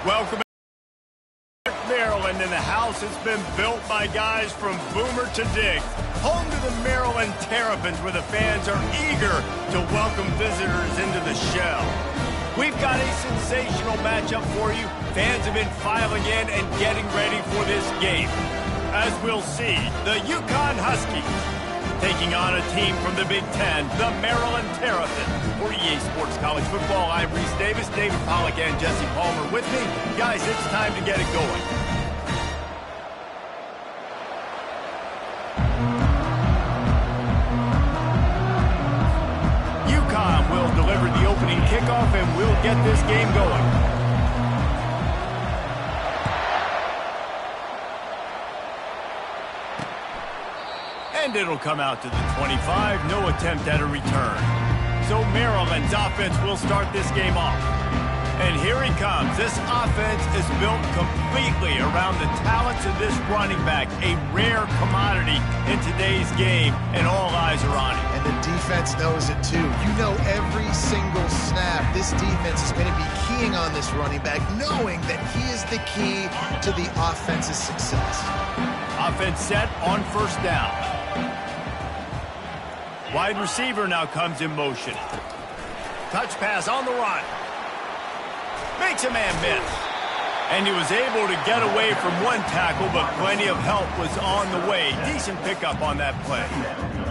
Welcome, Maryland, and the house has been built by guys from Boomer to Dig. Home to the Maryland Terrapins, where the fans are eager to welcome visitors into the shell. We've got a sensational matchup for you. Fans have been filing in and getting ready for this game. As we'll see, the Uconn Huskies taking on a team from the Big Ten, the Maryland Terrapins. For EA Sports College Football, I'm Reese Davis, David Pollack, and Jesse Palmer with me. Guys, it's time to get it going. Uconn will deliver the opening kickoff, and we'll get this game going. And it'll come out to the 25. No attempt at a return. So Maryland's offense will start this game off. And here he comes. This offense is built completely around the talents of this running back, a rare commodity in today's game, and all eyes are on him. And the defense knows it too. You know every single snap, this defense is going to be keying on this running back, knowing that he is the key to the offense's success. Offense set on first down. Wide receiver now comes in motion. Touch pass on the run. Makes a man miss. And he was able to get away from one tackle, but plenty of help was on the way. Decent pickup on that play.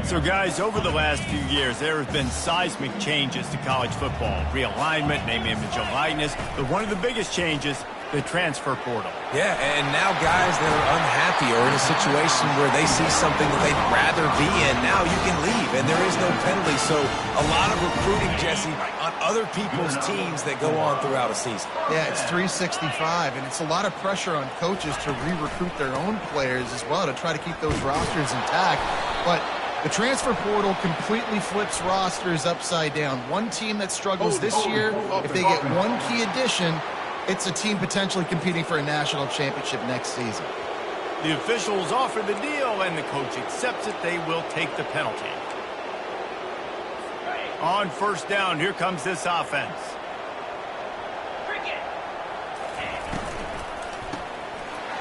So, guys, over the last few years, there have been seismic changes to college football. Realignment, name, image, and likeness. But one of the biggest changes, the transfer portal. Yeah, and now guys that are unhappy or in a situation where they see something that they'd rather be in, now you can leave, and there is no penalty. So a lot of recruiting, Jesse, on other people's teams that go on throughout a season. Yeah, it's 365, and it's a lot of pressure on coaches to re-recruit their own players as well to try to keep those rosters intact. But the transfer portal completely flips rosters upside down. One team that struggles this year, if they get one key addition, it's a team potentially competing for a national championship next season. The officials offer the deal, and the coach accepts it. They will take the penalty. On first down, here comes this offense.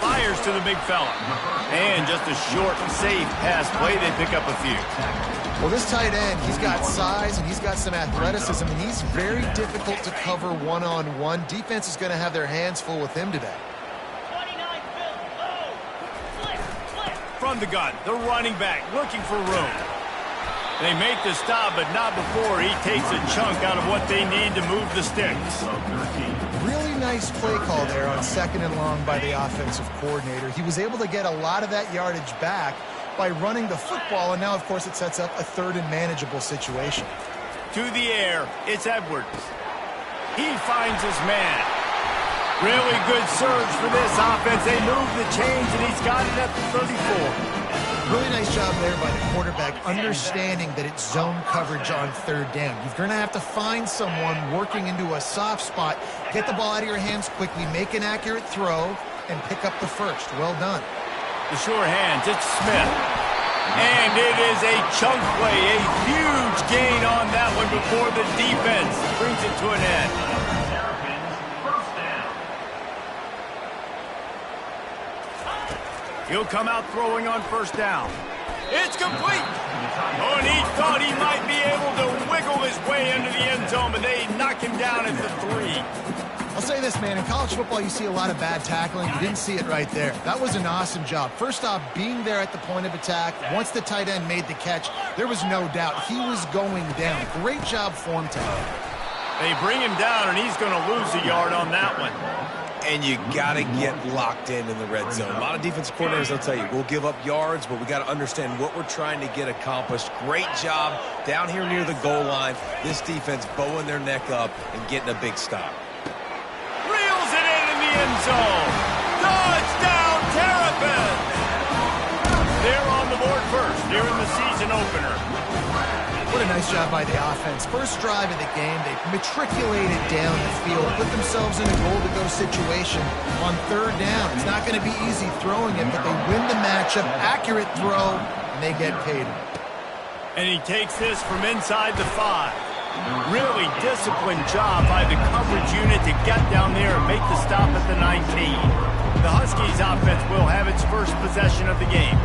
Fires to the big fella. And just a short, safe pass play. They pick up a few. Well, this tight end, he's got size and he's got some athleticism, and he's very difficult to cover one-on-one. Defense is going to have their hands full with him today. From the gun, the running back looking for room. They make the stop, but not before he takes a chunk out of what they need to move the sticks. Really nice play call there on 2nd and long by the offensive coordinator. He was able to get a lot of that yardage back by running the football, and now, of course, it sets up a 3rd and manageable situation. To the air, it's Edwards. He finds his man. Really good surge for this offense. They move the chains, and he's got it at the 34. Really nice job there by the quarterback, understanding that it's zone coverage on 3rd down. You're going to have to find someone working into a soft spot, get the ball out of your hands quickly, make an accurate throw, and pick up the first. Well done. The sure hands, it's Smith. And it is a chunk play, a huge gain on that one before the defense brings it to an end. He'll come out throwing on first down. It's complete. Oh, and he thought he might be able to wiggle his way into the end zone, but they knock him down at the 3. I'll say this, man, in college football, you see a lot of bad tackling. You didn't see it right there. That was an awesome job. First off, being there at the point of attack. Once the tight end made the catch, there was no doubt he was going down. Great job form tackle. They bring him down, and he's going to lose a yard on that one. And you got to get locked in the red zone. A lot of defensive coordinators, they'll tell you, we'll give up yards, but we got to understand what we're trying to get accomplished. Great job down here near the goal line. This defense bowing their neck up and getting a big stop. Reels it in the end zone. Touchdown, Terrapins! They're on the board first here in the season opener. What a nice job by the offense. First drive of the game, they matriculated down the field, put themselves in a goal-to-go situation on 3rd down. It's not going to be easy throwing it, but they win the matchup, accurate throw, and they get paid. And he takes this from inside the 5. Really disciplined job by the coverage unit to get down there and make the stop at the 19. The Huskies offense will have its first possession of the game.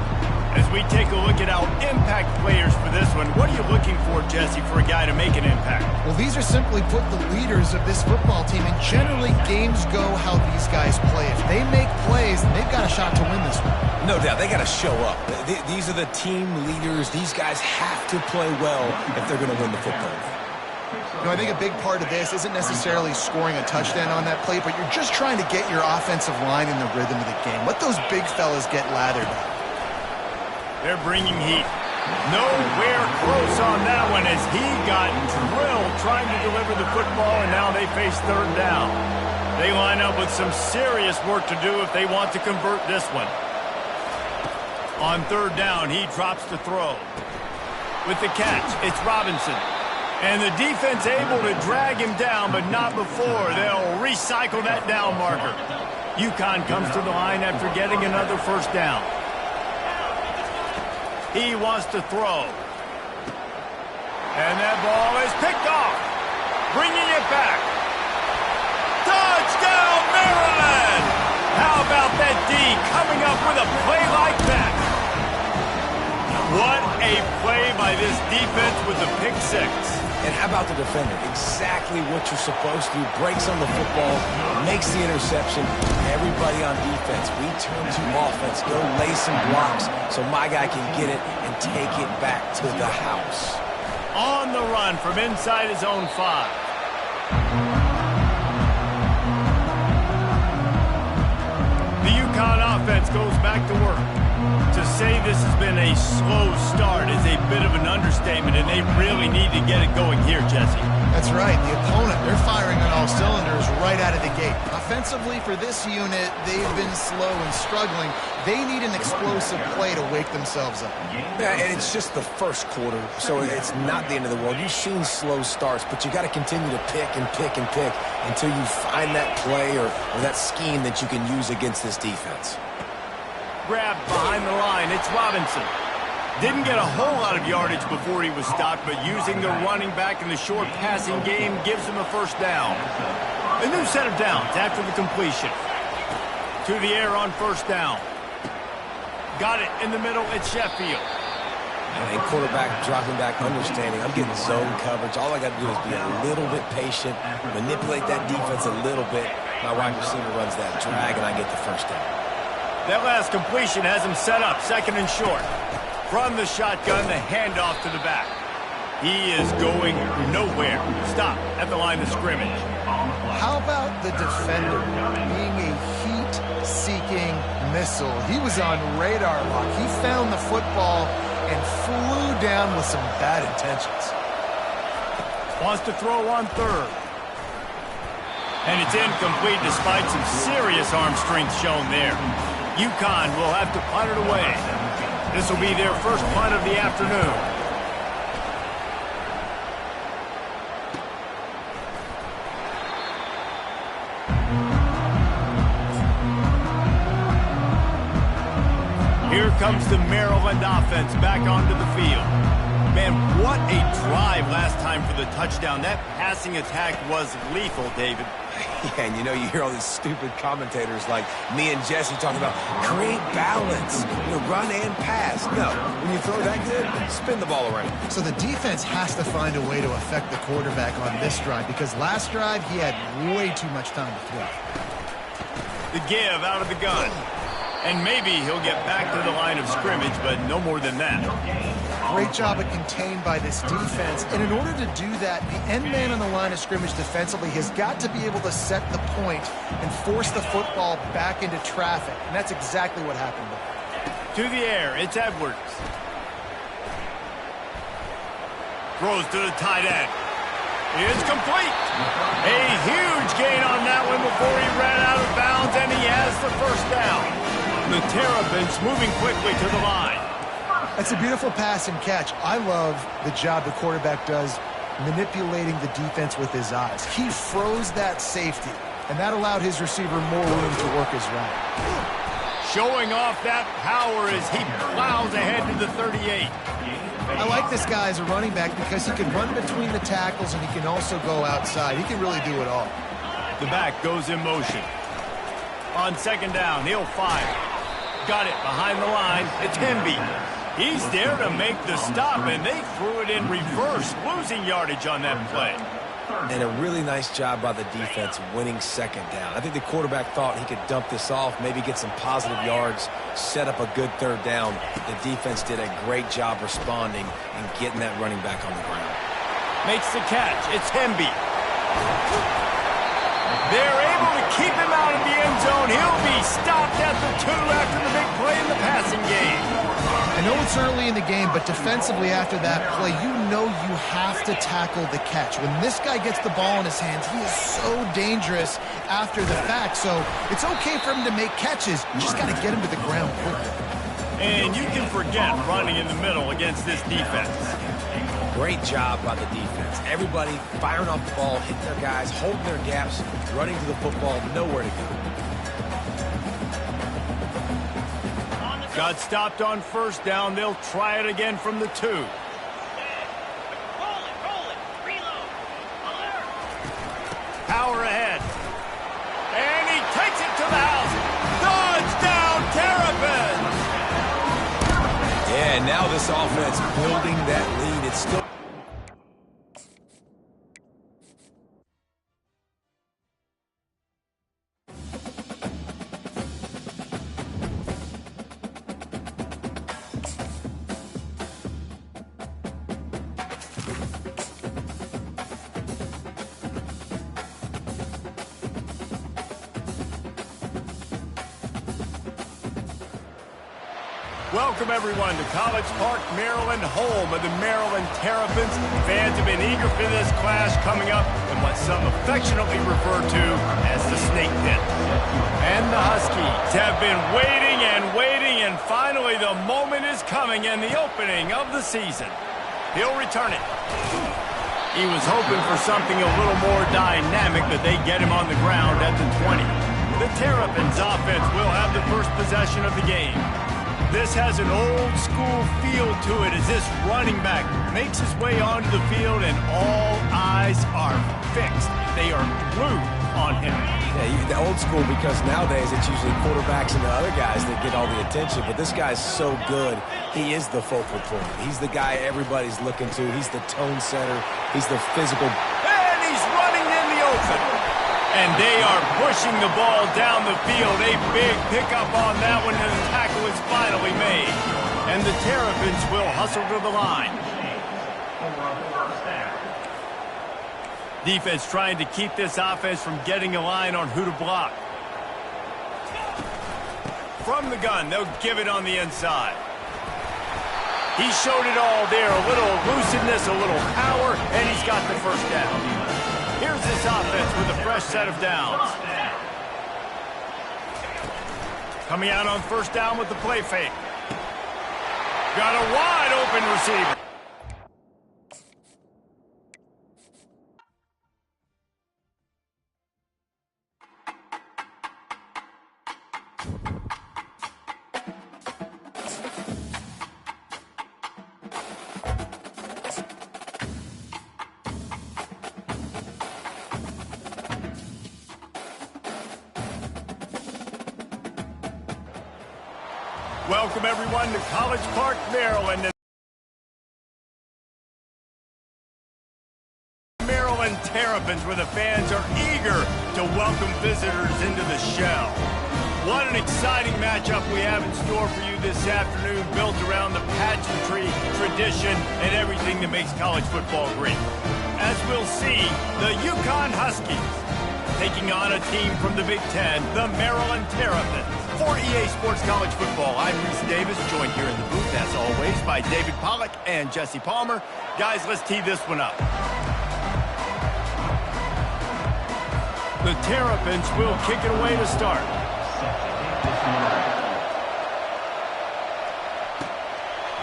As we take a look at our impact players for this one, what are you looking for, Jesse, for a guy to make an impact? Well, these are simply put the leaders of this football team, and generally games go how these guys play. If they make plays, then they've got a shot to win this one. No doubt, they got to show up. These are the team leaders. These guys have to play well if they're going to win the football. You know, I think a big part of this isn't necessarily scoring a touchdown on that play, but you're just trying to get your offensive line in the rhythm of the game. Let those big fellas get lathered up. They're bringing heat. Nowhere close on that one as he got drilled trying to deliver the football, and now they face 3rd down. They line up with some serious work to do if they want to convert this one. On third down, he drops to throw. With the catch, it's Robinson. And the defense able to drag him down, but not before. They'll recycle that down marker. Uconn comes to the line after getting another first down. He wants to throw. And that ball is picked off. Bringing it back. Touchdown, Maryland! How about that D coming up with a play like that? What a play by this defense with the pick six. And how about the defender? Exactly what you're supposed to do. Breaks on the football, makes the interception. Everybody on defense, we turn to offense. Go lay some blocks so my guy can get it and take it back to the house. On the run from inside his own 5. The Uconn offense goes back to work. To say this has been a slow start is a bit of an understatement, and they really need to get it going here, Jesse. That's right. The opponent, they're firing on all cylinders right out of the gate. Offensively, for this unit, they've been slow and struggling. They need an explosive play to wake themselves up. Yeah, and it's just the first quarter, so it's not the end of the world. You've seen slow starts, but you got to continue to pick and pick and pick until you find that play or that scheme that you can use against this defense. Grabbed behind the line, it's Robinson. Didn't get a whole lot of yardage before he was stopped, but using the running back in the short passing game gives him a first down. A new set of downs after the completion. To the air on first down. Got it in the middle, it's Sheffield. And quarterback dropping back, understanding I'm getting zone coverage. All I got to do is be a little bit patient, manipulate that defense a little bit. My wide receiver runs that drag, and I get the first down. That last completion has him set up, second and short. From the shotgun, the handoff to the back. He is going nowhere. Stop at the line of scrimmage. How about the defender being a heat-seeking missile? He was on radar lock. He found the football and flew down with some bad intentions. Wants to throw on third. And it's incomplete despite some serious arm strength shown there. Uconn will have to punt it away. This will be their first punt of the afternoon. Here comes the Maryland offense back onto the field. Man, what a drive last time for the touchdown. That passing attack was lethal, David. Yeah, and you hear all these stupid commentators like me and Jesse talking about create balance, run and pass. No, when you throw that good, spin the ball around. So the defense has to find a way to affect the quarterback on this drive because last drive he had way too much time to throw. The give out of the gun. And maybe he'll get back to the line of scrimmage, but no more than that. Great job of contained by this defense. And in order to do that, the end man on the line of scrimmage defensively has got to be able to set the point and force the football back into traffic. And that's exactly what happened there. To the air, it's Edwards. Throws to the tight end. It's complete. A huge gain on that one before he ran out of bounds, and he has the first down. The Terrapins moving quickly to the line. That's a beautiful pass and catch. I love the job the quarterback does manipulating the defense with his eyes. He froze that safety, and that allowed his receiver more room to work his route. Showing off that power as he plows ahead to the 38. I like this guy as a running back because he can run between the tackles and he can also go outside. He can really do it all. The back goes in motion. On second down, he'll fire. Got it behind the line. It's Hemby. He's there to make the stop, and they threw it in reverse, losing yardage on that play. And a really nice job by the defense winning second down. I think the quarterback thought he could dump this off, maybe get some positive yards, set up a good third down. The defense did a great job responding and getting that running back on the ground. Makes the catch. It's Hemby. They're able to keep him out of the end zone. He'll be stopped at the 2 after the big play in the passing game. I know it's early in the game, but defensively after that play, you know you have to tackle the catch. When this guy gets the ball in his hands, he is so dangerous after the fact. So it's okay for him to make catches. You just got to get him to the ground quickly. And you can forget running in the middle against this defense. Great job by the defense. Everybody firing off the ball, hitting their guys, holding their gaps, running to the football, nowhere to go. Got stopped on first down. They'll try it again from the 2. Power ahead. And he takes it to the house. Touchdown, Terrapins! Yeah, now this offense building that lead. It's still... Welcome, everyone, to College Park, Maryland, home of the Maryland Terrapins. Fans have been eager for this clash coming up in what some affectionately refer to as the Snake Pit. And the Huskies have been waiting, and finally the moment is coming and the opening of the season. He'll return it. He was hoping for something a little more dynamic, but they get him on the ground at the 20. The Terrapins offense will have the first possession of the game. This has an old-school feel to it as this running back makes his way onto the field and all eyes are fixed. They are glued on him. Yeah, the old school, because nowadays it's usually quarterbacks and the other guys that get all the attention, but this guy's so good, he is the focal point. He's the guy everybody's looking to. He's the tone setter. He's the physical. And he's running in the open. And they are pushing the ball down the field. A big pickup on that one, and the tackle is finally made. And the Terrapins will hustle to the line. Defense trying to keep this offense from getting a line on who to block. From the gun, they'll give it on the inside. He showed it all there. A little elusiveness, a little power, and he's got the first down. Here's this offense with a fresh set of downs. Coming out on first down with the play fake. Got a wide open receiver. Welcome, everyone, to College Park, Maryland. Maryland Terrapins, where the fans are eager to welcome visitors into the shell. What an exciting matchup we have in store for you this afternoon, built around the pageantry, tradition, and everything that makes college football great. As we'll see, the Uconn Huskies taking on a team from the Big Ten, the Maryland Terrapins. For EA Sports College Football, I'm Reese Davis, joined here in the booth, as always, by David Pollack and Jesse Palmer. Guys, let's tee this one up. The Terrapins will kick it away to start.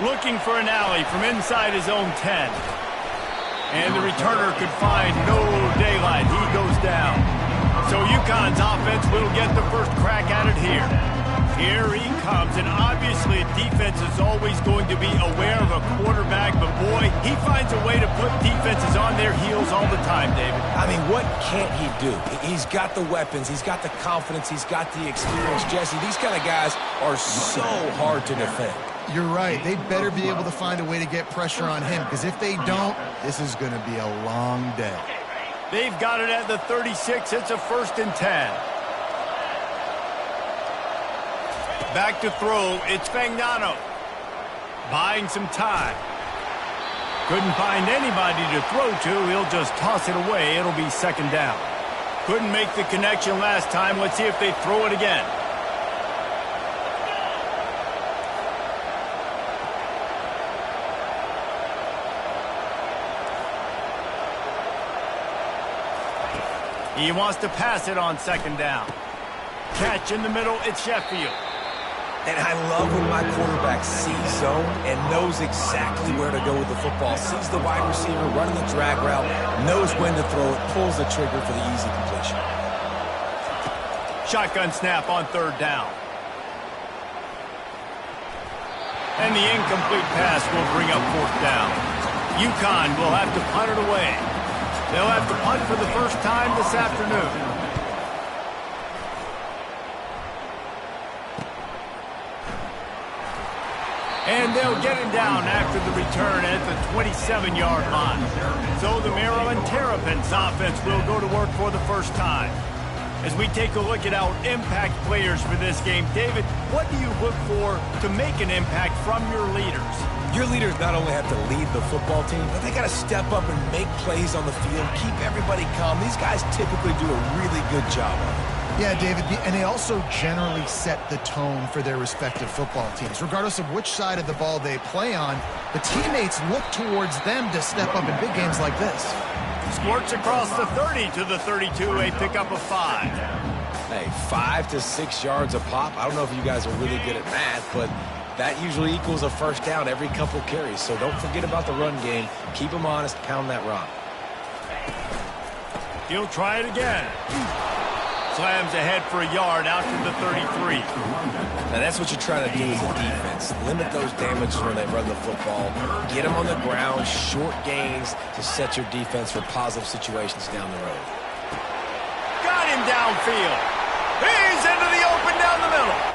Looking for an alley from inside his own 10. And the returner could find no daylight. He goes down. So Uconn's offense will get the first crack at it here. Here he comes, and obviously defense is always going to be aware of a quarterback, but boy, he finds a way to put defenses on their heels all the time, David. I mean, what can't he do? He's got the weapons, he's got the confidence, he's got the experience. Jesse, these kind of guys are so hard to defend. You're right. They better be able to find a way to get pressure on him, because if they don't, this is going to be a long day. They've got it at the 36. It's a 1st and 10. Back to throw. It's Fagnano. Buying some time. Couldn't find anybody to throw to. He'll just toss it away. It'll be 2nd down. Couldn't make the connection last time. Let's see if they throw it again. He wants to pass it on 2nd down. Catch in the middle, it's Sheffield. And I love when my quarterback sees zone and knows exactly where to go with the football. Sees the wide receiver running the drag route, knows when to throw it, pulls the trigger for the easy completion. Shotgun snap on third down. And the incomplete pass will bring up fourth down. Uconn will have to punt it away. They'll have to punt for the first time this afternoon. And they'll get him down after the return at the 27-yard line. So the Maryland Terrapins offense will go to work for the first time. As we take a look at our impact players for this game, David, what do you look for to make an impact from your leaders? Your leaders not only have to lead the football team, but they got to step up and make plays on the field, keep everybody calm. These guys typically do a really good job of it. Yeah, David, and they also generally set the tone for their respective football teams. Regardless of which side of the ball they play on, the teammates look towards them to step up in big games like this. Squirts across the 30 to the 32, a pickup of 5. Hey, 5 to 6 yards a pop. I don't know if you guys are really good at math, but that usually equals a first down every couple carries. So don't forget about the run game. Keep them honest, pound that rock. He'll try it again. Slams ahead for a yard out to the 33. Now that's what you're trying to do as a defense. Limit those damages when they run the football. Get them on the ground, short gains to set your defense for positive situations down the road. Got him downfield. He's into the open down the middle.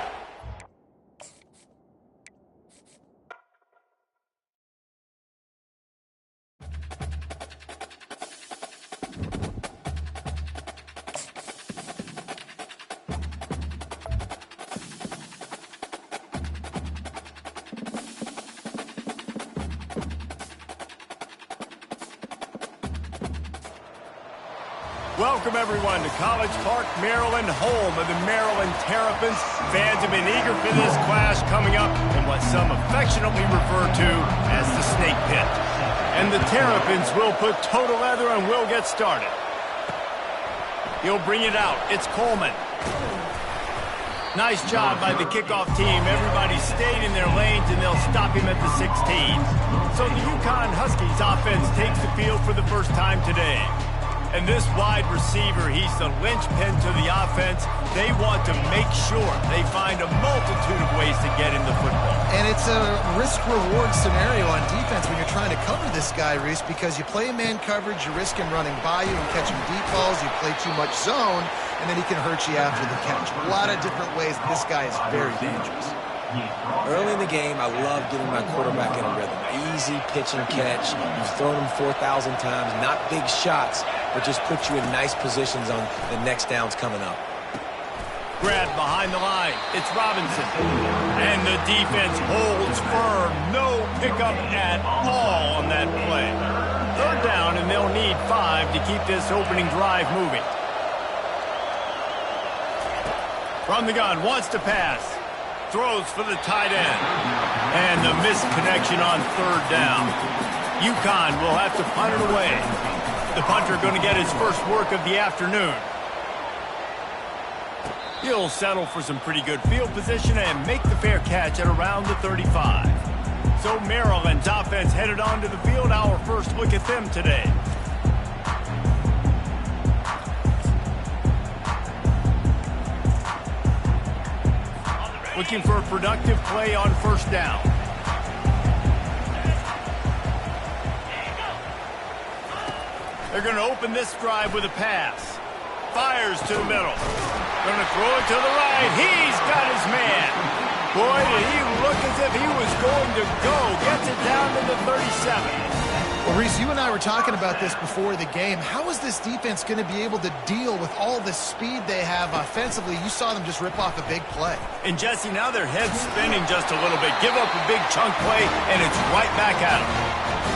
Welcome, everyone, to College Park, Maryland, home of the Maryland Terrapins. Fans have been eager for this clash coming up in what some affectionately refer to as the Snake Pit. And the Terrapins will put toe to leather and will get started. He'll bring it out. It's Coleman. Nice job by the kickoff team. Everybody stayed in their lanes, and they'll stop him at the 16. So the Uconn Huskies offense takes the field for the first time today. And this wide receiver, he's the linchpin to the offense. They want to make sure they find a multitude of ways to get him the football. And it's a risk-reward scenario on defense when you're trying to cover this guy, Reese, because you play man coverage, you risk him running by you and catching deep balls. You play too much zone, and then he can hurt you after the catch. A lot of different ways. This guy is very dangerous. Early in the game, I love getting my quarterback in a rhythm. Easy pitch and catch. You've thrown him 4,000 times. Not big shots, but just put you in nice positions on the next downs coming up. Grab behind the line. It's Robinson. And the defense holds firm. No pickup at all on that play. Third down, and they'll need 5 to keep this opening drive moving. From the gun, wants to pass. Throws for the tight end. And the missed connection on third down. Uconn will have to punt it away. The punter going to get his first work of the afternoon. He'll settle for some pretty good field position and make the fair catch at around the 35. So Maryland's offense headed onto the field. Our first look at them today. Looking for a productive play on first down. They're going to open this drive with a pass. Fires to the middle. Going to throw it to the right. He's got his man. Boy, did he look as if he was going to go. Gets it down to the 37. Well, Reese, you and I were talking about this before the game. How is this defense going to be able to deal with all the speed they have offensively? You saw them just rip off a big play. And, Jesse, now their head's spinning just a little bit. Give up a big chunk play, and it's right back at them.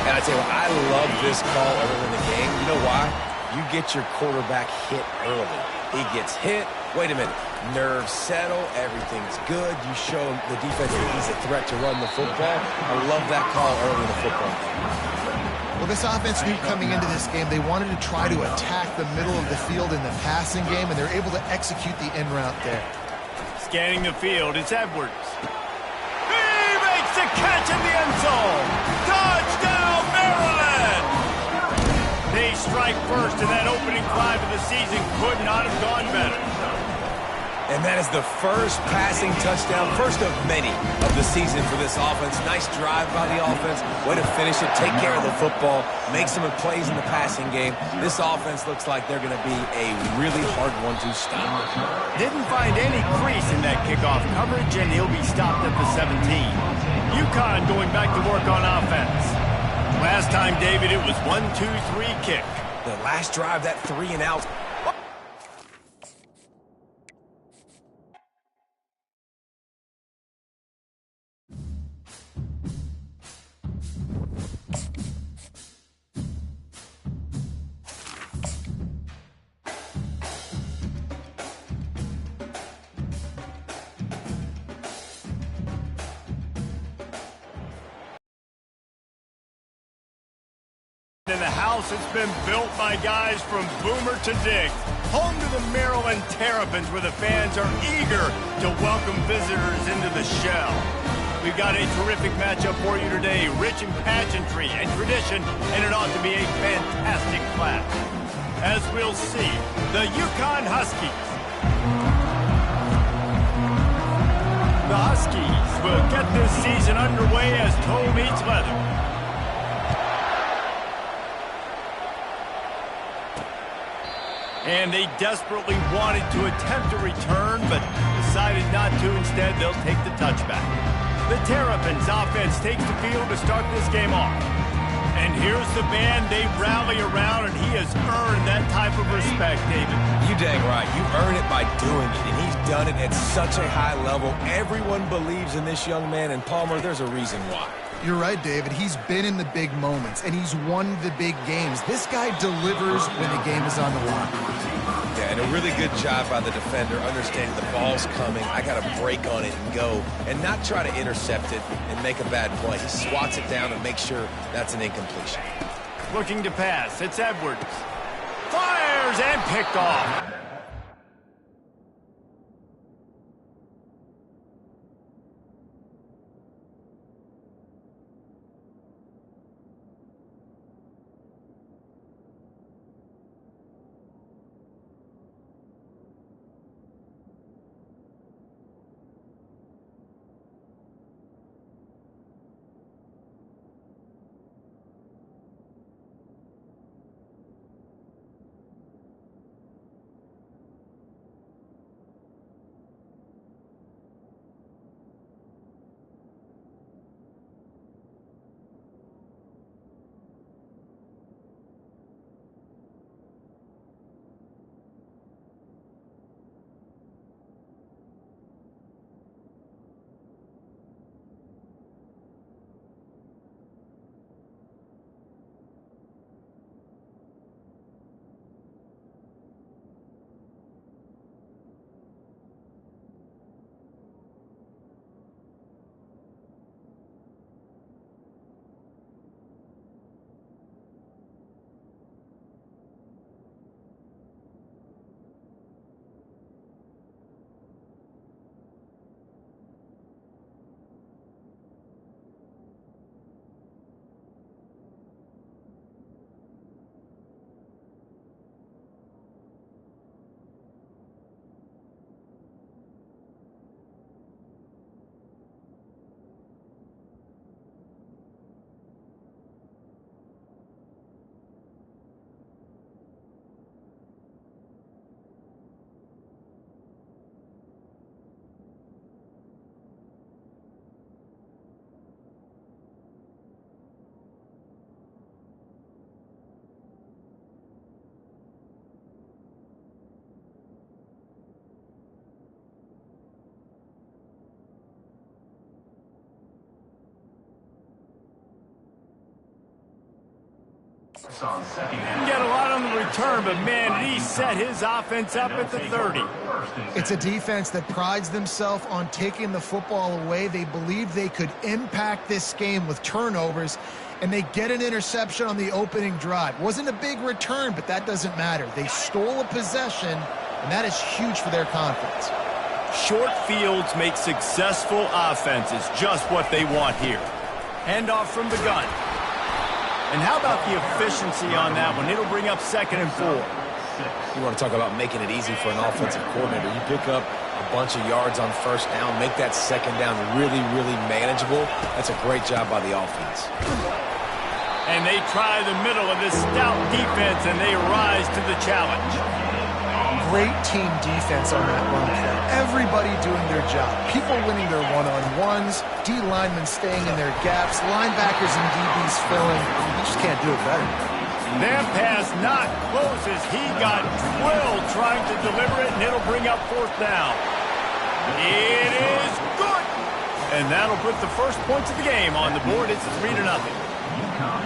And I tell you what, I love this call early in the game. You know why? You get your quarterback hit early. He gets hit. Wait a minute. Nerves settle. Everything's good. You show the defense that he's a threat to run the football. I love that call early in the football game. Well, this offense knew coming into this game they wanted to try to attack the middle of the field in the passing game, and they're able to execute the in route there. Scanning the field, it's Edwards. He makes the catch in the end zone. Touchdown, Maryland! They strike first, and that opening drive of the season could not have gone better. And that is the first passing touchdown, first of many of the season for this offense. Nice drive by the offense. Way to finish it, take care of the football, make some plays in the passing game. This offense looks like they're going to be a really hard one to stop. Didn't find any crease in that kickoff coverage, and he'll be stopped at the 17. Uconn going back to work on offense. Last time, David, it was 1-2-3 kick. The last drive, that 3 and out. And the house has been built by guys from Boomer to Dick. Home to the Maryland Terrapins, where the fans are eager to welcome visitors into the shell. We've got a terrific matchup for you today, rich in pageantry and tradition, and it ought to be a fantastic clash. As we'll see, the Uconn Huskies. The Huskies will get this season underway as toe meets leather. And they desperately wanted to attempt a return, but decided not to. Instead, they'll take the touchback. The Terrapins offense takes the field to start this game off. And here's the band they rally around, and he has earned that type of respect, David. You dang right. You earn it by doing it, and he's done it at such a high level. Everyone believes in this young man, and Palmer, there's a reason why. You're right, David. He's been in the big moments, and he's won the big games. This guy delivers when the game is on the line. Yeah, and a really good job by the defender, understanding the ball's coming. I got to break on it and go, and not try to intercept it and make a bad play. He swats it down and makes sure that's an incompletion. Looking to pass. It's Edwards. Fires and picked off. Didn't get a lot on the return, but man, he set his offense up at the 30. It's a defense that prides themselves on taking the football away. They believe they could impact this game with turnovers, and they get an interception on the opening drive. Wasn't a big return, but that doesn't matter. They stole a possession, and that is huge for their confidence. Short fields make successful offenses just what they want here. Handoff from the gun. And how about the efficiency on that one? It'll bring up 2nd and 4. You want to talk about making it easy for an offensive coordinator. You pick up a bunch of yards on 1st down, make that 2nd down really, really manageable. That's a great job by the offense. And they try the middle of this stout defense, and they rise to the challenge. Great team defense on that run play. Everybody doing their job. People winning their one-on-ones, D linemen staying in their gaps, linebackers and DBs filling. You just can't do it better. That pass not close as he got drilled trying to deliver it, and it'll bring up 4th down. It is good. And that'll put the first points of the game on the board. It's 3-0.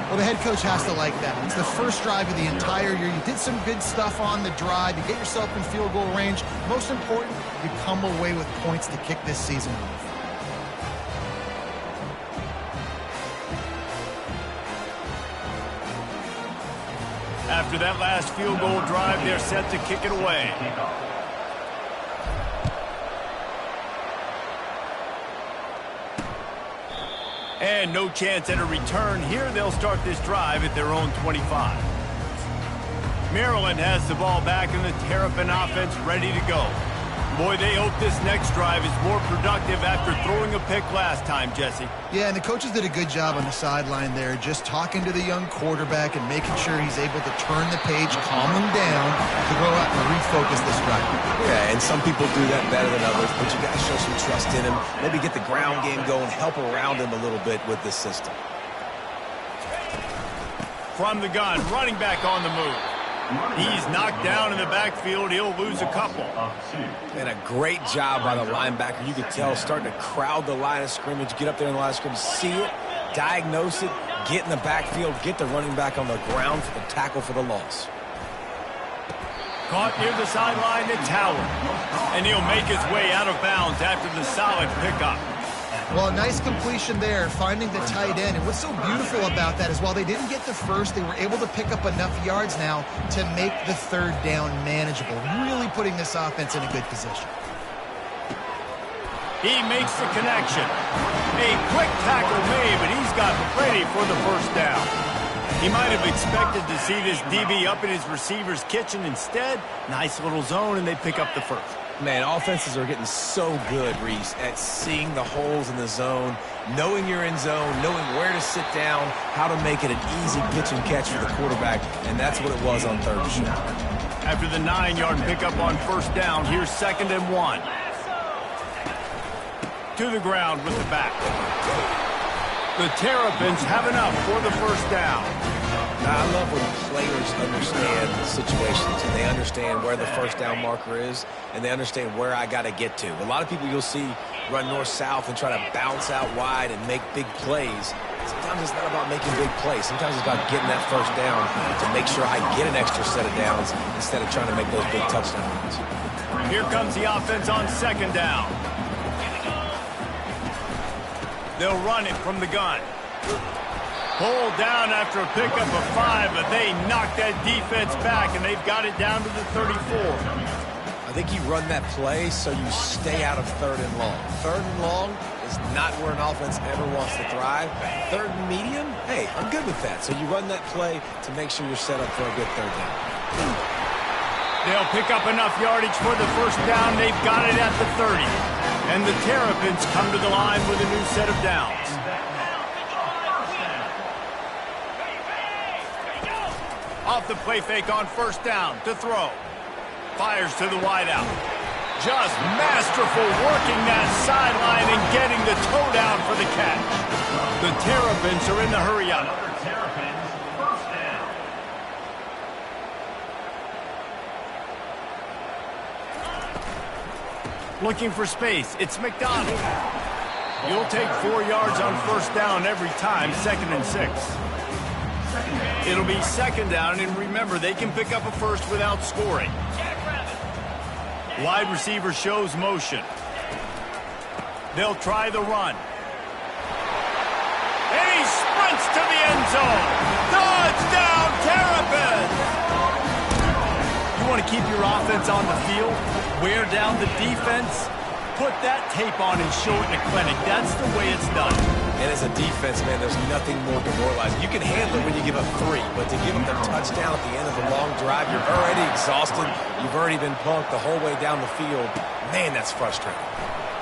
Well, the head coach has to like that. It's the first drive of the entire year. You did some good stuff on the drive. You get yourself in field goal range. Most important, you come away with points to kick this season off. After that last field goal drive, they're set to kick it away. And no chance at a return here. They'll start this drive at their own 25. Maryland has the ball back and the Terrapin offense ready to go. Boy, they hope this next drive is more productive after throwing a pick last time, Jesse. Yeah, and the coaches did a good job on the sideline there, just talking to the young quarterback and making sure he's able to turn the page, calm him down, to go out and refocus this drive. Yeah, and some people do that better than others, but you got to show some trust in him. Maybe get the ground game going, help around him a little bit with this system. From the gun, running back on the move. He's knocked down in the backfield. He'll lose a couple. And a great job by the linebacker. You could tell starting to crowd the line of scrimmage, get up there in the line of scrimmage, see it, diagnose it, get in the backfield, get the running back on the ground for the tackle for the loss. Caught near the sideline, it's Howard. And he'll make his way out of bounds after the solid pickup. Well, nice completion there, finding the tight end. And what's so beautiful about that is while they didn't get the first, they were able to pick up enough yards now to make the 3rd down manageable, really putting this offense in a good position. He makes the connection. A quick tackle made, but he's got plenty for the 1st down. He might have expected to see this DB up in his receiver's kitchen. Instead, nice little zone, and they pick up the 1st. Man, offenses are getting so good, Reese, at seeing the holes in the zone, knowing you're in zone, knowing where to sit down, how to make it an easy pitch and catch for the quarterback, and that's what it was on 3rd and short. After the 9-yard pickup on 1st down, here's 2nd and 1. To the ground with the back. The Terrapins have enough for the 1st down. Now, I love when players understand situations and they understand where the 1st down marker is and they understand where I got to get to. A lot of people you'll see run north-south and try to bounce out wide and make big plays. Sometimes it's not about making big plays. Sometimes it's about getting that 1st down to make sure I get an extra set of downs instead of trying to make those big touchdown runs. Here comes the offense on 2nd down. They'll run it from the gun. Pulled down after a pickup of 5, but they knocked that defense back, and they've got it down to the 34. I think you run that play so you stay out of 3rd and long. 3rd and long is not where an offense ever wants to thrive. 3rd and medium, hey, I'm good with that. So you run that play to make sure you're set up for a good 3rd down. They'll pick up enough yardage for the 1st down. They've got it at the 30. And the Terrapins come to the line with a new set of downs. Off the play fake on 1st down to throw. Fires to the wideout. Just masterful working that sideline and getting the toe down for the catch. The Terrapins are in the hurry up. Looking for space. It's McDonald. You'll take 4 yards on 1st down every time, 2nd and 6. It'll be 2nd down, and remember, they can pick up a 1st without scoring. Wide receiver shows motion. They'll try the run. And he sprints to the end zone. Touchdown, Terrapins! You want to keep your offense on the field, wear down the defense, put that tape on and show it in the clinic. That's the way it's done. And as a defense, man, there's nothing more demoralizing. You can handle it when you give up 3, but to give up the touchdown at the end of a long drive, you're already exhausted. You've already been punked the whole way down the field. Man, that's frustrating.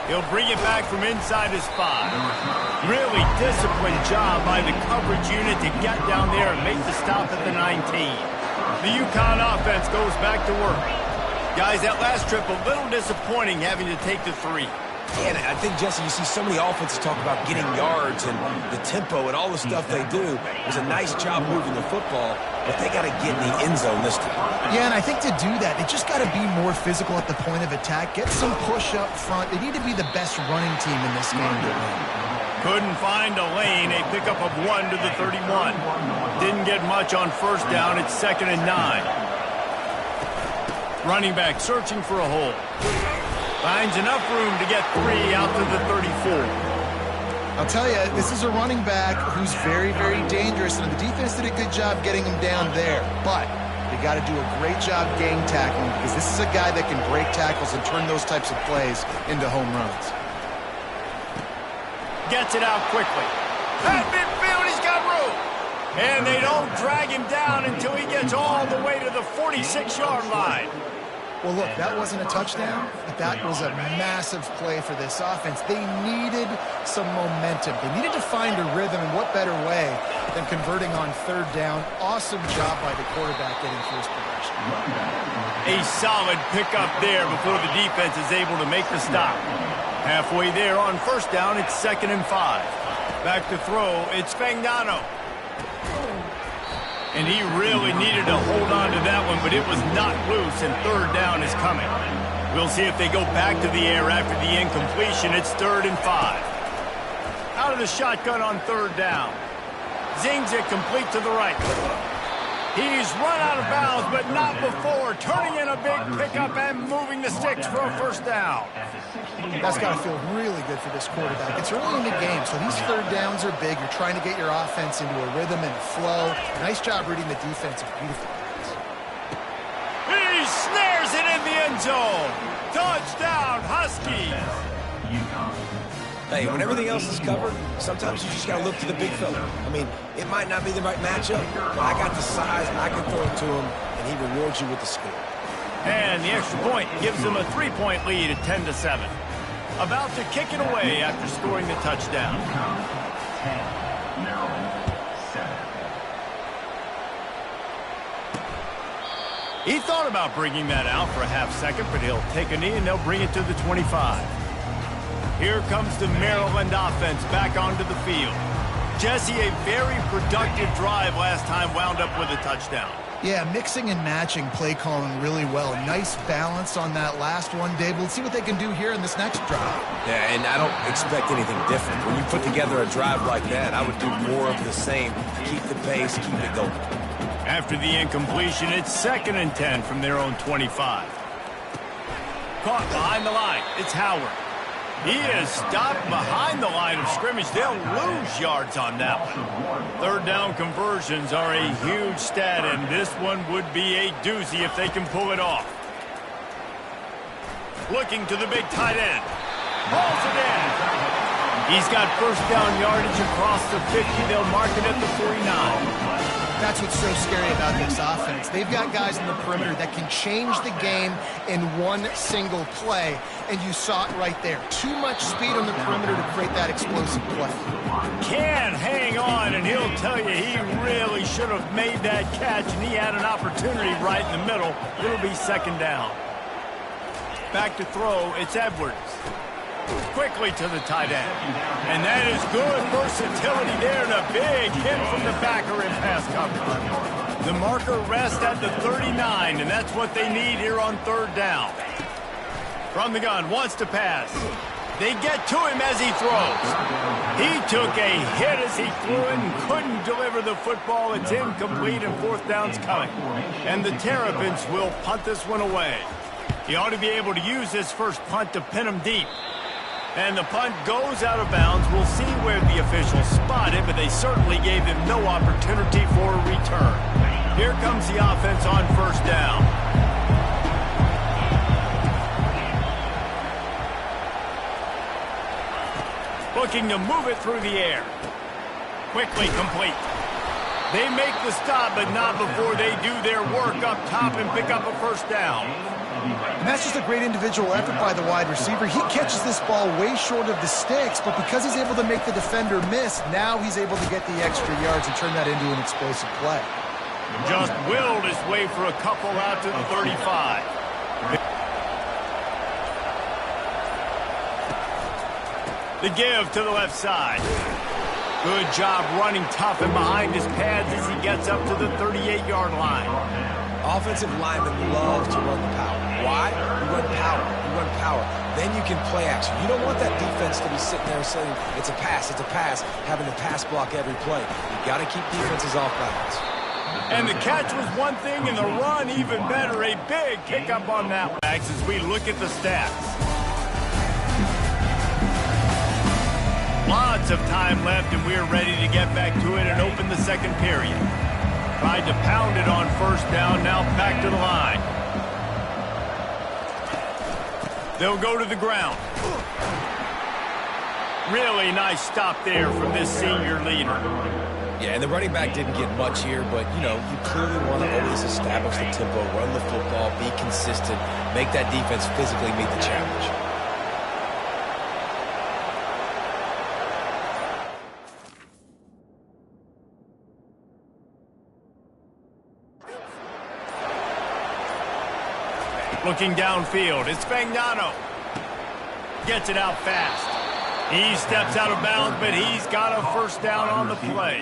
He'll bring it back from inside his 5. Really disciplined job by the coverage unit to get down there and make the stop at the 19. The Uconn offense goes back to work. Guys, that last trip, a little disappointing having to take the 3. Yeah, and I think, Jesse, you see so many offenses talk about getting yards and the tempo and all the stuff they do. It was a nice job moving the football, but they got to get in the end zone this time. Yeah, and I think to do that, they just got to be more physical at the point of attack, get some push up front. They need to be the best running team in this game to win. Couldn't find a lane. A pickup of 1 to the 31. Didn't get much on first down. It's 2nd and 9. Running back searching for a hole. Finds enough room to get 3 out to the 34. I'll tell you, this is a running back who's very, very dangerous, and the defense did a good job getting him down there. But they got to do a great job gang tackling because this is a guy that can break tackles and turn those types of plays into home runs. Gets it out quickly. At midfield, he's got room. And they don't drag him down until he gets all the way to the 46-yard line. Well, look, that wasn't a touchdown, but that was a massive play for this offense. They needed some momentum. They needed to find a rhythm, and what better way than converting on 3rd down. Awesome job by the quarterback getting first possession. A solid pickup there before the defense is able to make the stop. Halfway there on first down, it's 2nd and 5. Back to throw, it's Fagnano. And he really needed to hold on to that one, but it was not loose, and 3rd down is coming. We'll see if they go back to the air after the incompletion. It's 3rd and 5. Out of the shotgun on 3rd down. Zings it complete to the right. He's run out of bounds, but not before. Turning in a big pickup and moving the sticks for a first down. That's got to feel really good for this quarterback. It's early in the game, so these 3rd downs are big. You're trying to get your offense into a rhythm and a flow. Nice job reading the defense. Beautiful. He snares it in the end zone. Touchdown, Huskies. Hey, when everything else is covered, sometimes you just got to look to the big fella. I mean, it might not be the right matchup, but I got the size, I can throw it to him, and he rewards you with the score. And the extra point gives them a 3-point lead at 10-7. About to kick it away after scoring the touchdown. He thought about bringing that out for a half second, but he'll take a knee and they'll bring it to the 25. Here comes the Maryland offense back onto the field. Jesse, a very productive drive last time wound up with a touchdown. Yeah, mixing and matching play calling really well. Nice balance on that last one, Dave. We'll see what they can do here in this next drive. Yeah, and I don't expect anything different. When you put together a drive like that, I would do more of the same. Keep the pace, keep it going. After the incompletion, it's 2nd and 10 from their own 25. Caught behind the line. It's Howard. He is stopped behind the line of scrimmage. They'll lose yards on that one. 3rd down conversions are a huge stat, and this one would be a doozy if they can pull it off. Looking to the big tight end. Hauls it in. He's got first down yardage across the 50. They'll mark it at the 49. That's what's so scary about this offense. They've got guys in the perimeter that can change the game in one single play, and you saw it right there. Too much speed on the perimeter to create that explosive play. Can hang on, and he'll tell you he really should have made that catch, and he had an opportunity right in the middle. It'll be 2nd down. Back to throw, it's Edwards. Quickly to the tight end. And that is good versatility there, and a big hit from the backer in pass coverage. The marker rests at the 39, and that's what they need here on 3rd down. From the gun, wants to pass. They get to him as he throws. He took a hit as he threw it and couldn't deliver the football. It's incomplete, and 4th down's coming. And the Terrapins will punt this one away. He ought to be able to use this first punt to pin him deep. And the punt goes out of bounds. We'll see where the officials spot it, but they certainly gave them no opportunity for a return. Here comes the offense on 1st down. Looking to move it through the air. Quickly complete. They make the stop, but not before they do their work up top and pick up a first down. And that's just a great individual effort by the wide receiver. He catches this ball way short of the sticks, but because he's able to make the defender miss, now he's able to get the extra yards and turn that into an explosive play. Just willed his way for a couple out to the 35. The give to the left side. Good job running tough and behind his pads as he gets up to the 38-yard line. Offensive linemen love to run the power. Why? You run power. You run power. Then you can play action. You don't want that defense to be sitting there saying, it's a pass, having to pass block every play. You got to keep defenses off balance. And the catch was one thing, and the run even better. A big pickup on that one. As we look at the stats. Lots of time left, and we're ready to get back to it and open the second period. Tried to pound it on first down, now back to the line. They'll go to the ground. Really nice stop there from this senior leader. Yeah, and the running back didn't get much here, but, you clearly want to always establish the tempo, run the football, be consistent, make that defense physically meet the challenge. Looking downfield, it's Fagnano. Gets it out fast. He steps out of bounds, but he's got a first down on the play.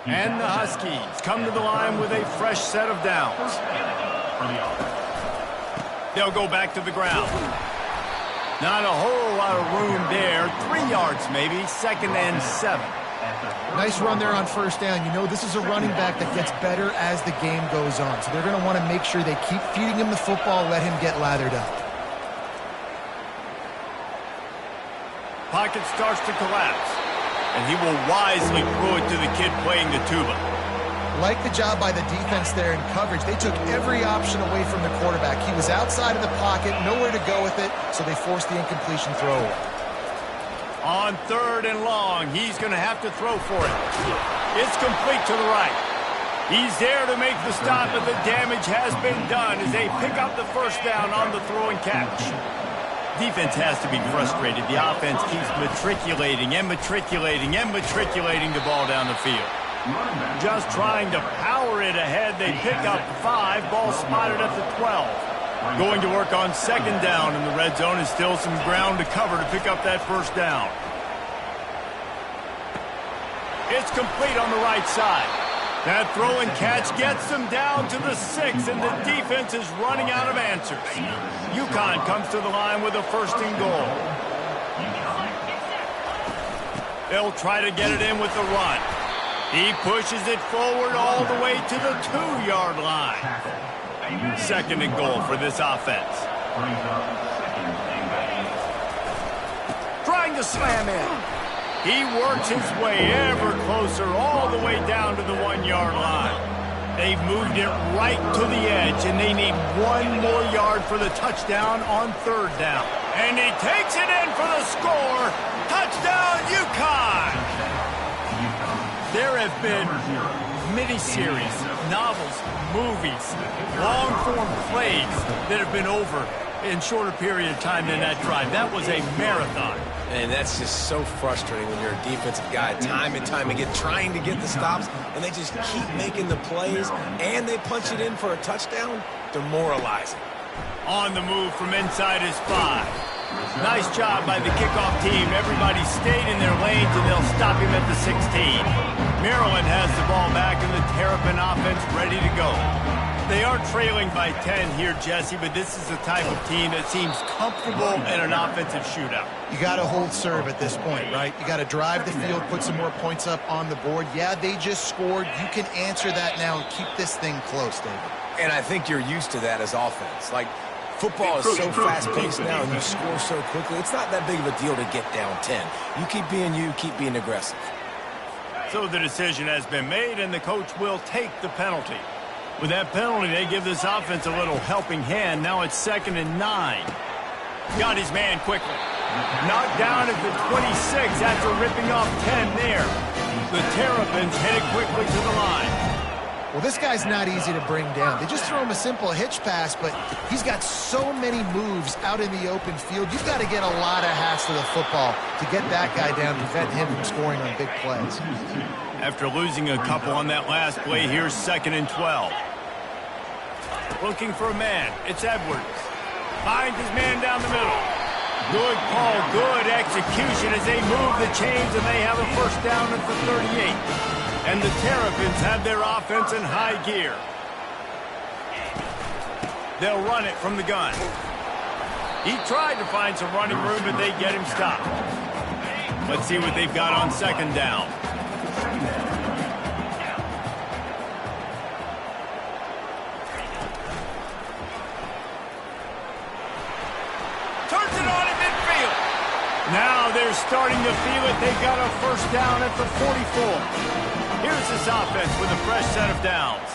And the Huskies come to the line with a fresh set of downs. They'll go back to the ground. Not a whole lot of room there. 3 yards maybe, 2nd and 7. Nice run there on first down. This is a running back that gets better as the game goes on. So they're going to want to make sure they keep feeding him the football, let him get lathered up. Pocket starts to collapse, and he will wisely throw it to the kid playing the tuba. Like the job by the defense there in coverage. They took every option away from the quarterback. He was outside of the pocket, nowhere to go with it, so they forced the incompletion throw away. On 3rd and long, he's going to have to throw for it. It's complete to the right. He's there to make the stop, but the damage has been done as they pick up the first down on the throw and catch. Defense has to be frustrated. The offense keeps matriculating and matriculating and matriculating the ball down the field. Just trying to power it ahead. They pick up 5. Ball spotted at the 12. Going to work on 2nd down in the red zone, and still some ground to cover to pick up that first down. It's complete on the right side. That throw and catch gets them down to the 6, and the defense is running out of answers. Uconn comes to the line with a 1st and goal. They'll try to get it in with the run. He pushes it forward all the way to the 2-yard line. 2nd and goal for this offense. Trying to slam in. He works his way ever closer all the way down to the 1-yard line. They've moved it right to the edge, and they need 1 more yard for the touchdown on 3rd down. And he takes it in for the score. Touchdown, Uconn! There have been miniseries, novels, movies, long-form plays that have been over in shorter period of time than that drive. That was a marathon. And that's just so frustrating when you're a defensive guy, time and time again, trying to get the stops, and they just keep making the plays, and they punch it in for a touchdown. Demoralizing. On the move from inside his 5. Nice job by the kickoff team. Everybody stayed in their lanes, and they'll stop him at the 16. Maryland has the ball back, and the Terrapin offense ready to go. They are trailing by 10 here, Jesse, but this is the type of team that seems comfortable in an offensive shootout. You got to hold serve at this point, right? You got to drive the field, put some more points up on the board. Yeah, they just scored. You can answer that now and keep this thing close, David. And I think you're used to that as offense. Like, football is so fast-paced now, and you score so quickly. It's not that big of a deal to get down 10. You keep being aggressive. So the decision has been made, and the coach will take the penalty. With that penalty, they give this offense a little helping hand. Now it's 2nd and 9. Got his man quickly. Knocked down at the 26 after ripping off 10 there. The Terrapins headed quickly to the line. Well, this guy's not easy to bring down. They just throw him a simple hitch pass, but he's got so many moves out in the open field. You've got to get a lot of hats to the football to get that guy down, prevent him from scoring on big plays. After losing a couple on that last play, here's 2nd and 12. Looking for a man. It's Edwards. Finds his man down the middle. Good call, good execution as they move the chains, and they have a first down at the 38. And the Terrapins have their offense in high gear. They'll run it from the gun. He tried to find some running room, but they get him stopped. Let's see what they've got on 2nd down. Turns it on in midfield. Now they're starting to feel it. They've got a first down at the 44. Here's this offense with a fresh set of downs.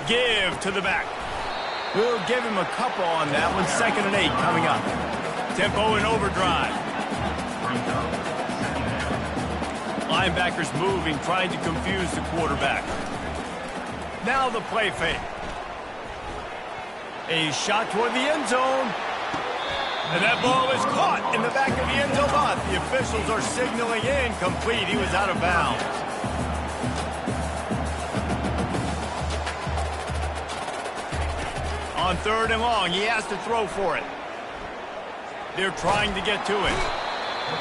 Give to the back. We'll give him a couple on that one. 2nd and 8 coming up. Tempo and overdrive. Linebackers moving, trying to confuse the quarterback. Now the play fake. A shot toward the end zone. And that ball is caught in the back of the end zone. But the officials are signaling incomplete. He was out of bounds. On 3rd and long, he has to throw for it. They're trying to get to it.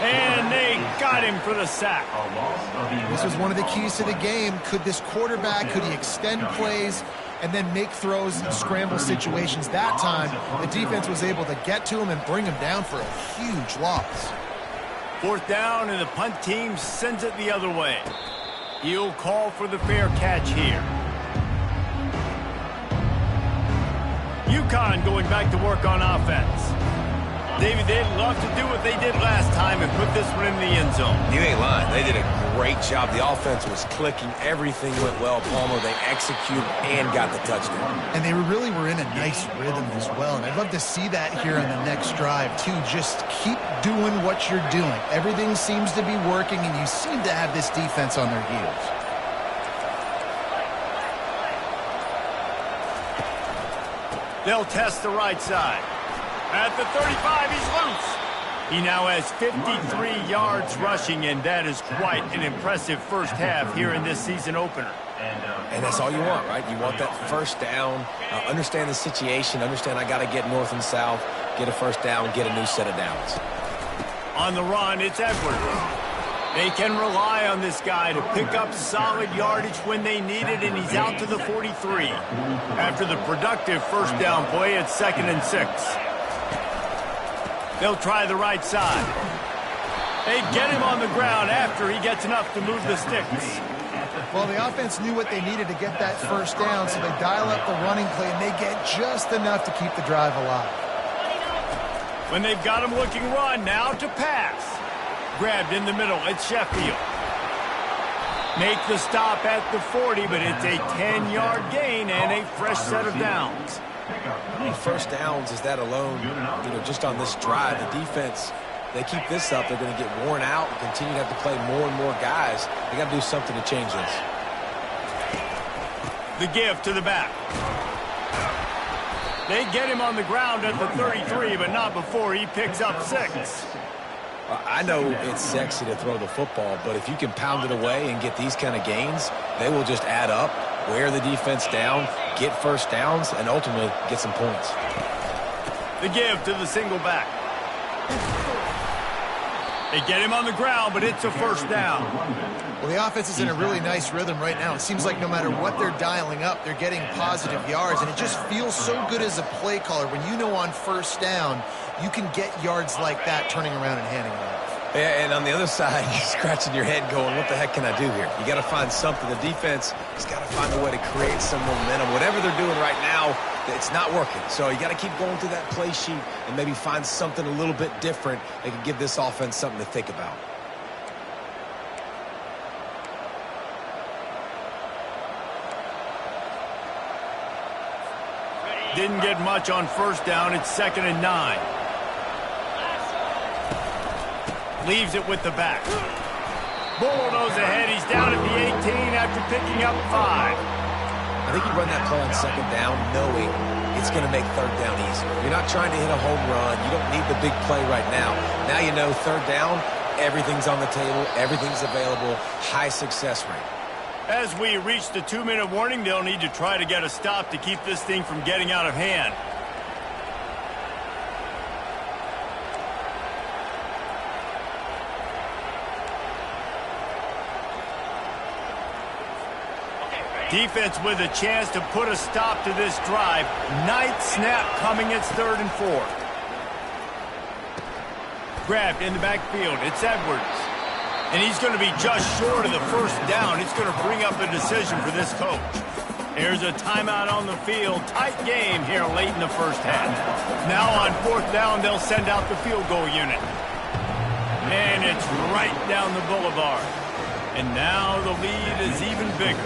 And they got him for the sack. This was one of the keys to the game. Could this quarterback, could he extend plays and then make throws in scramble situations? That time, the defense was able to get to him and bring him down for a huge loss. 4th down, and the punt team sends it the other way. He'll call for the fair catch here. Uconn going back to work on offense. David, they'd love to do what they did last time and put this one in the end zone. You ain't lying. They did a great job. The offense was clicking. Everything went well, Palmer. They executed and got the touchdown. And they really were in a nice rhythm as well. And I'd love to see that here on the next drive, too. Just keep doing what you're doing. Everything seems to be working, and you seem to have this defense on their heels. They'll test the right side. At the 35, he's loose. He now has 53 yards rushing, and that is quite an impressive first half here in this season opener. And that's all you want, right? You want that first down, understand the situation, understand I got to get north and south, get a first down, get a new set of downs. On the run, it's Edwards. They can rely on this guy to pick up solid yardage when they need it, and he's out to the 43. After the productive first down play, it's 2nd and 6. They'll try the right side. They get him on the ground after he gets enough to move the sticks. Well, the offense knew what they needed to get that first down, so they dial up the running play, and they get just enough to keep the drive alive. When they've got him looking run, now to pass. Grabbed in the middle, it's Sheffield. Make the stop at the 40, but it's a 10-yard gain and a fresh set of downs. How many first downs is that alone, just on this drive? The defense, they keep this up, they're going to get worn out and continue to have to play more and more guys. They got to do something to change this. The give to the back. They get him on the ground at the 33, but not before he picks up 6. I know it's sexy to throw the football, but if you can pound it away and get these kind of gains, they will just add up, wear the defense down, get first downs, and ultimately get some points. The give to the single back. They get him on the ground, but it's a first down. Well, the offense is in a really nice rhythm right now. It seems like no matter what they're dialing up, they're getting positive yards, and it just feels so good as a play caller when you know on first down you can get yards like that turning around and handing it off. Yeah, and on the other side, you're scratching your head going, what the heck can I do here? You got to find something. The defense has got to find a way to create some momentum. Whatever they're doing right now, it's not working. So you got to keep going through that play sheet and maybe find something a little bit different that can give this offense something to think about. Didn't get much on first down. It's 2nd and 9. Leaves it with the back. Bulldoze ahead. He's down at the 18 after picking up 5. I think you run that play on 2nd down knowing it's going to make 3rd down easier. You're not trying to hit a home run. You don't need the big play right now. Now you know 3rd down, everything's on the table, everything's available, high success rate. As we reach the 2-minute warning, they'll need to try to get a stop to keep this thing from getting out of hand. Defense with a chance to put a stop to this drive. Ninth snap coming. It's 3rd and 4. Grabbed in the backfield. It's Edwards. And he's going to be just short of the first down. It's going to bring up a decision for this coach. Here's a timeout on the field. Tight game here late in the first half. Now on 4th down, they'll send out the field goal unit. And it's right down the boulevard. And now the lead is even bigger.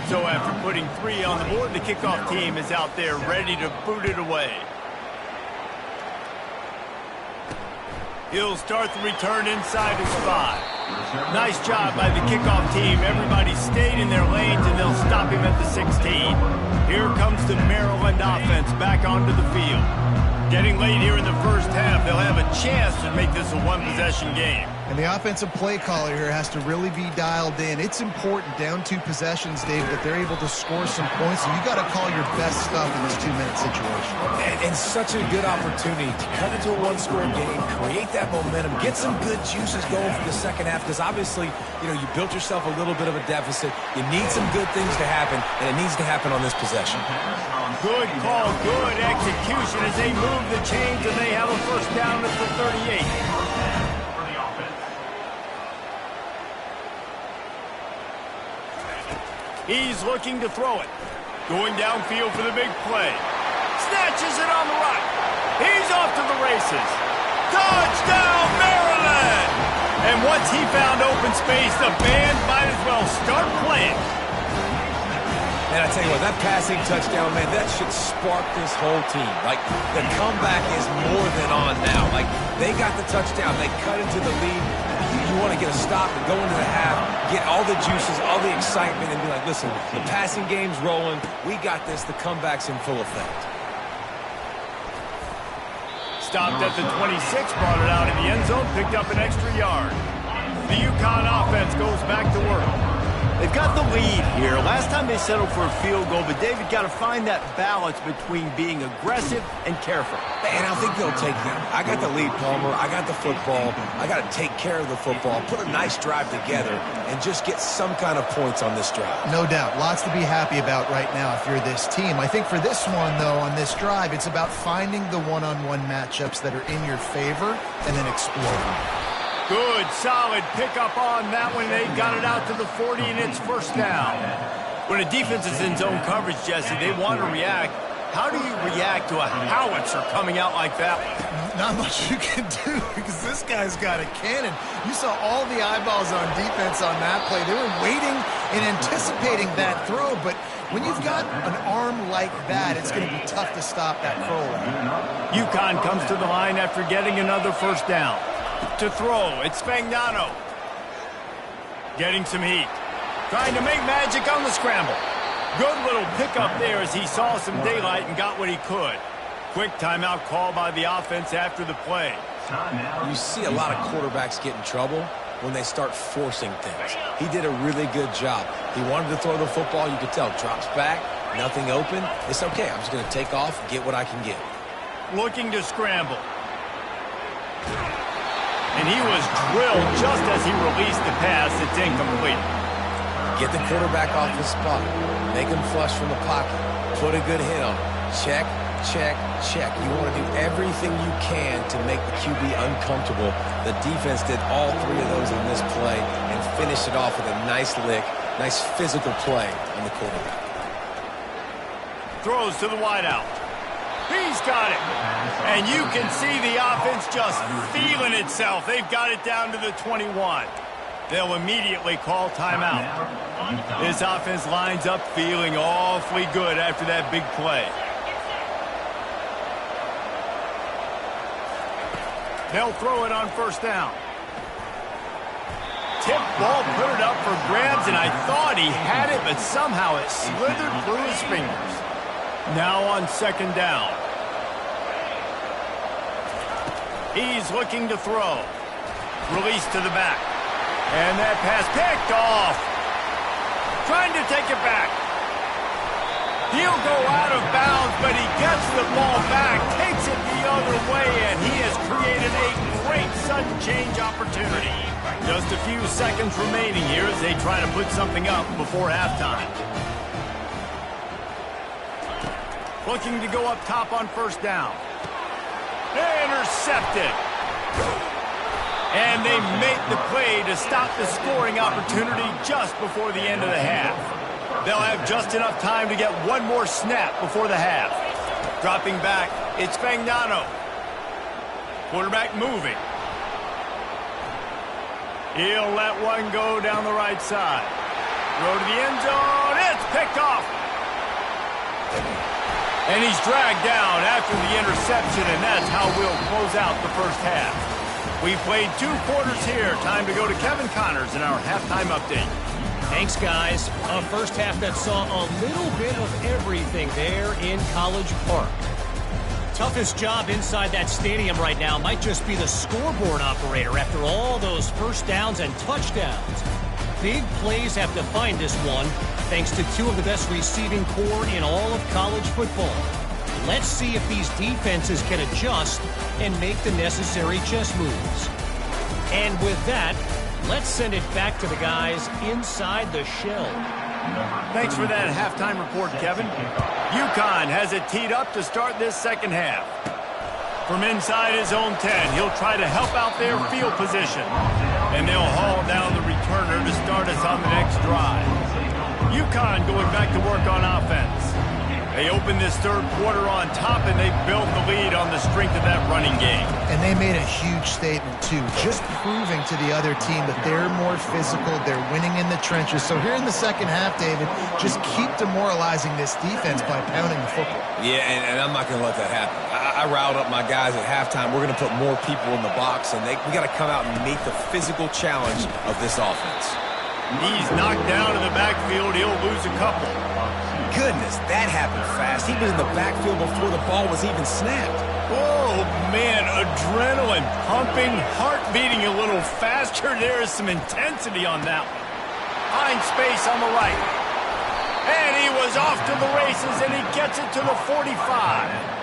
So after putting 3 on the board, the kickoff team is out there ready to boot it away. He'll start the return inside his 5. Nice job by the kickoff team. Everybody stayed in their lanes, and they'll stop him at the 16. Here comes the Maryland offense back onto the field. Getting late here in the first half, they'll have a chance to make this a one-possession game. And the offensive play caller here has to really be dialed in. It's important, down 2 possessions, Dave, that they're able to score some points. And you got to call your best stuff in this 2-minute situation. And such a good opportunity to cut into a one-score game, create that momentum, get some good juices going for the second half. Because obviously, you built yourself a little bit of a deficit. You need some good things to happen, and it needs to happen on this possession. Good call, good execution as they move the chains, and they have a first down at the 38. He's looking to throw it. Going downfield for the big play. Snatches it on the right. He's off to the races. Touchdown, Maryland! And once he found open space, the band might as well start playing. And I tell you what, that passing touchdown, man, that should spark this whole team. Like, the comeback is more than on now. Like, they got the touchdown. They cut into the lead. You want to get a stop and go into the half, get all the juices, all the excitement, and be like, listen, the passing game's rolling. We got this. The comeback's in full effect. Stopped at the 26, brought it out in the end zone, picked up an extra yard. The Uconn offense goes back to work. They've got the lead here. Last time they settled for a field goal, but David got to find that balance between being aggressive and careful. And I think they'll take that. I got the lead, Palmer. I got the football. I got to take care of the football, put a nice drive together, and just get some kind of points on this drive. No doubt. Lots to be happy about right now if you're this team. I think for this one, though, on this drive, it's about finding the one-on-one matchups that are in your favor and then exploring. Good, solid pickup on that one. They got it out to the 40, and it's first down. When a defense is in zone coverage, Jesse, they want to react. How do you react to a howitzer coming out like that? Not much you can do because this guy's got a cannon. You saw all the eyeballs on defense on that play. They were waiting and anticipating that throw, but when you've got an arm like that, it's going to be tough to stop that curl. Uconn comes to the line after getting another first down. To throw, it's Fagnano. Getting some heat. Trying to make magic on the scramble. Good little pickup there as he saw some daylight and got what he could. Quick timeout call by the offense after the play. You see a lot of quarterbacks get in trouble when they start forcing things. He did a really good job. He wanted to throw the football. You could tell. Drops back, nothing open. It's okay. I'm just going to take off, get what I can get. Looking to scramble. And he was drilled just as he released the pass. It's incomplete. Get the quarterback off the spot. Make him flush from the pocket. Put a good hit on him. Check, check, check. You want to do everything you can to make the QB uncomfortable. The defense did all 3 of those on this play and finished it off with a nice lick, nice physical play on the quarterback. Throws to the wideout. He's got it. And you can see the offense just feeling itself. They've got it down to the 21. They'll immediately call timeout. This offense lines up feeling awfully good after that big play. They'll throw it on first down. Tip ball, put it up for grabs, and I thought he had it, but somehow it slithered through his fingers. Now on second down. He's looking to throw. Release to the back. And that pass picked off. Trying to take it back. He'll go out of bounds, but he gets the ball back, takes it the other way, and he has created a great sudden change opportunity. Just a few seconds remaining here as they try to put something up before halftime. Looking to go up top on first down. Intercepted. And they make the play to stop the scoring opportunity just before the end of the half. They'll have just enough time to get one more snap before the half. Dropping back, it's Fagnano. Quarterback moving. He'll let one go down the right side. Throw to the end zone. It's picked off. And he's dragged down after the interception, and that's how we'll close out the first half. We played 2 quarters here. Time to go to Kevin Connors in our halftime update. Thanks, guys. A first half that saw a little bit of everything there in College Park. Toughest job inside that stadium right now might just be the scoreboard operator after all those first downs and touchdowns. Big plays have defined this one, thanks to 2 of the best receiving corps in all of college football. Let's see if these defenses can adjust and make the necessary chess moves. And with that, let's send it back to the guys inside the shell. Thanks for that halftime report, Kevin. Uconn has it teed up to start this second half. From inside his own 10, he'll try to help out their field position. And they'll haul down the returner to start us on the next drive. Uconn going back to work on offense. They opened this third quarter on top, and they built the lead on the strength of that running game. And they made a huge statement, too, just proving to the other team that they're more physical, they're winning in the trenches. So here in the second half, David, just keep demoralizing this defense by pounding the football. Yeah, and I'm not going to let that happen. I riled up my guys at halftime. We're going to put more people in the box, and we got to come out and meet the physical challenge of this offense. He's knocked down in the backfield. He'll lose a couple. Goodness, that happened fast. He was in the backfield before the ball was even snapped. Oh, man, adrenaline pumping, heart beating a little faster. There is some intensity on that one. Finds space on the right. And he was off to the races, and he gets it to the 45.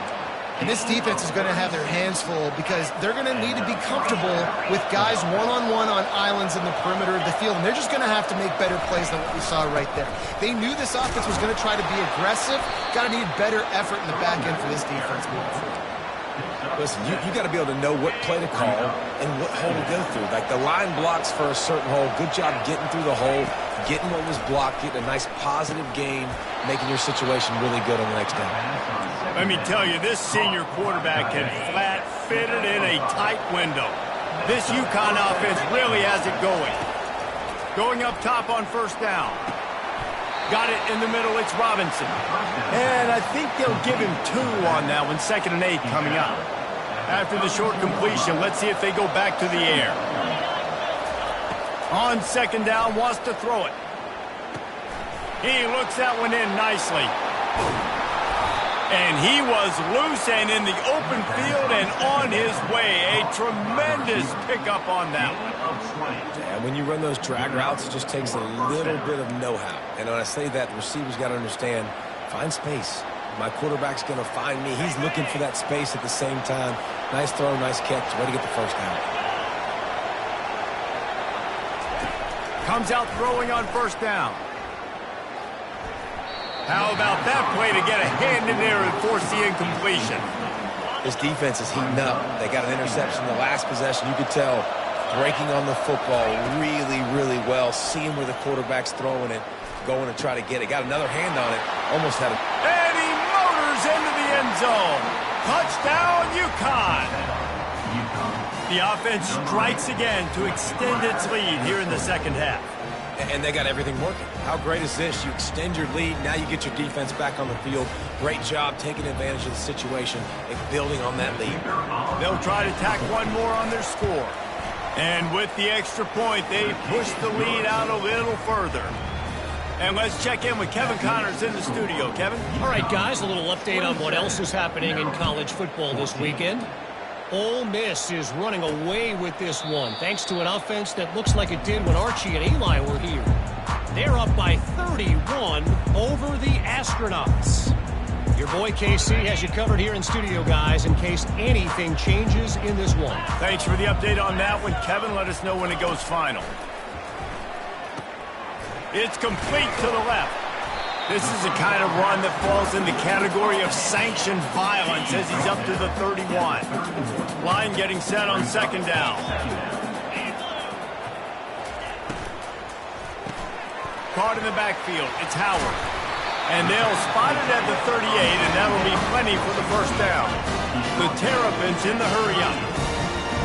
And this defense is going to have their hands full because they're going to need to be comfortable with guys one-on-one on islands in the perimeter of the field. And they're just going to have to make better plays than what we saw right there. They knew this offense was going to try to be aggressive. Got to need better effort in the back end for this defense moving forward. Listen, you got to be able to know what play to call and what hole to go through. Like the line blocks for a certain hole. Good job getting through the hole, getting what was blocked, getting a nice positive gain, making your situation really good on the next down. Let me tell you, this senior quarterback can flat fit it in a tight window. This Uconn offense really has it going. Going up top on first down. Got it in the middle, it's Robinson. And I think they'll give him 2 on that one, 2nd and 8 coming up. After the short completion, let's see if they go back to the air. On second down, wants to throw it. He looks that one in nicely. And he was loose and in the open field and on his way. A tremendous pickup on that one. And when you run those drag routes, it just takes a little bit of know-how. And when I say that, the receiver's got to understand, find space. My quarterback's going to find me. He's looking for that space at the same time. Nice throw, nice catch. Way to get the first down. Comes out throwing on first down. How about that play to get a hand in there and force the incompletion? This defense is heating up. They got an interception the last possession. You could tell breaking on the football really, really well. Seeing where the quarterback's throwing it, going to try to get it. Got another hand on it. Almost had it. And he motors into the end zone. Touchdown, Uconn. The offense strikes again to extend its lead here in the second half. And they got everything working. How great is this? You extend your lead. Now you get your defense back on the field. Great job taking advantage of the situation and building on that lead. They'll try to tack one more on their score. And with the extra point, they push the lead out a little further. And let's check in with Kevin Connors in the studio. Kevin? All right, guys, a little update on what else is happening in college football this weekend. Ole Miss is running away with this one, thanks to an offense that looks like it did when Archie and Eli were here. They're up by 31 over the Astronauts. Your boy KC has you covered here in studio, guys, in case anything changes in this one. Thanks for the update on that one, Kevin. Let us know when it goes final. It's complete to the left. This is the kind of run that falls in the category of sanctioned violence as he's up to the 31. Line getting set on second down. Caught in the backfield. It's Howard. And they'll spot it at the 38, and that'll be plenty for the first down. The Terrapins in the hurry-up.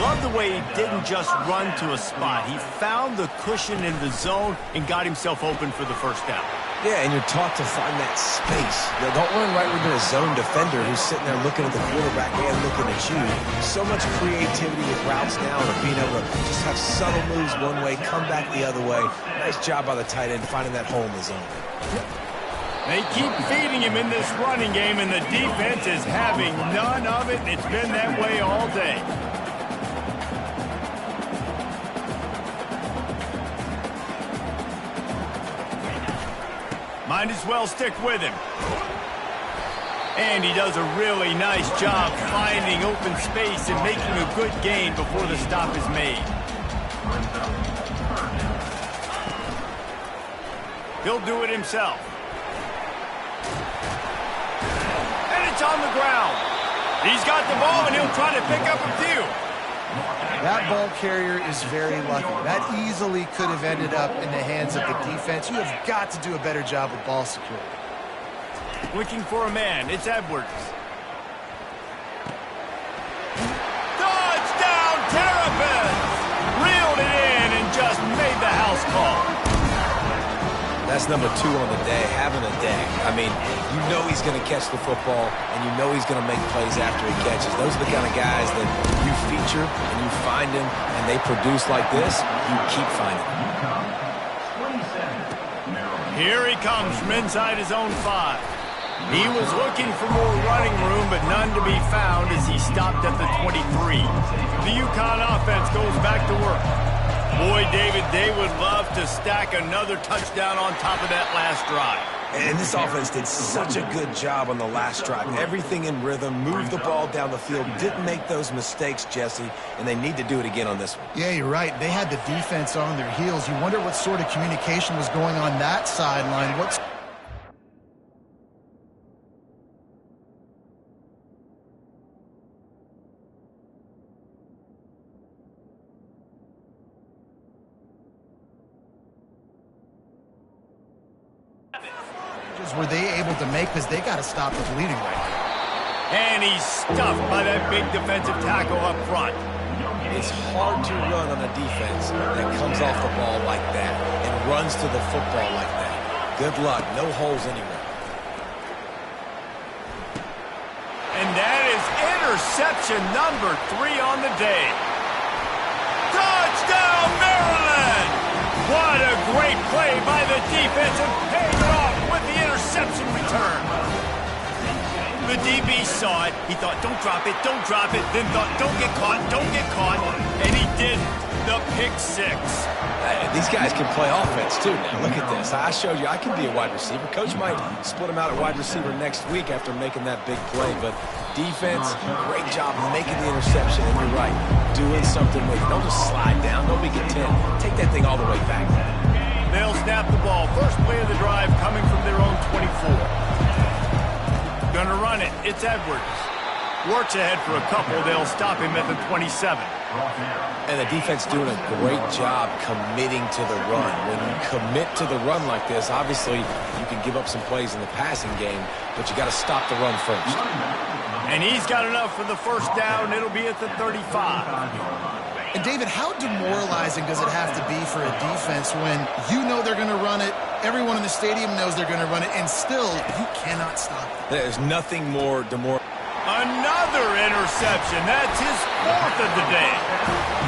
Love the way he didn't just run to a spot. He found the cushion in the zone and got himself open for the first down. Yeah, and you're taught to find that space. Don't run right within a zone defender who's sitting there looking at the quarterback and looking at you. So much creativity with routes now and being able to just have subtle moves one way, come back the other way. Nice job by the tight end finding that hole in the zone. They keep feeding him in this running game, and the defense is having none of it. It's been that way all day. Might as well stick with him. And he does a really nice job finding open space and making a good gain before the stop is made. He'll do it himself. And it's on the ground. He's got the ball, and he'll try to pick up a few. That ball carrier is very lucky. That easily could have ended up in the hands of the defense. You have got to do a better job with ball security. Looking for a man. It's Edwards. Touchdown, Terrapins! Reeled it in and just made the house call. That's number 2 on the day, having a day. I mean, you know he's going to catch the football, and you know he's going to make plays after he catches. Those are the kind of guys that you feature, and you find him, and they produce like this, you keep finding them. Here he comes from inside his own 5. He was looking for more running room, but none to be found as he stopped at the 23. The Uconn offense goes back to work. Boy, David, they would love to stack another touchdown on top of that last drive. And this offense did such a good job on the last drive. Everything in rhythm, moved the ball down the field, didn't make those mistakes, Jesse, and they need to do it again on this one. Yeah, you're right. They had the defense on their heels. You wonder what sort of communication was going on that sideline. What's were they able to make, because they got to stop the bleeding right now. And he's stuffed by that big defensive tackle up front. It's hard to run on a defense that comes off the ball like that and runs to the football like that. Good luck. No holes anywhere. And that is interception number 3 on the day. Touchdown, Maryland! What a great play by the defense, and paying it off with the interception return. The DB saw it. He thought, don't drop it, don't drop it. Then thought, don't get caught, don't get caught. And he didn't. The pick 6. These guys can play offense, too. Now, look at this. I showed you I can be a wide receiver. Coach might split him out at wide receiver next week after making that big play. But defense, great job making the interception. And you're right, doing something with it. Don't just slide down. Don't be content. Take that thing all the way back. They'll snap the ball. First play of the drive coming from their own 24. Gonna run it. It's Edwards. Works ahead for a couple. They'll stop him at the 27. And the defense doing a great job committing to the run. When you commit to the run like this, obviously you can give up some plays in the passing game, but you got to stop the run first. And he's got enough for the first down. It'll be at the 35. And David, how demoralizing does it have to be for a defense when you know they're going to run it, everyone in the stadium knows they're going to run it, and still you cannot stop it? There's nothing more demoralizing. Another interception. That's his 4th of the day.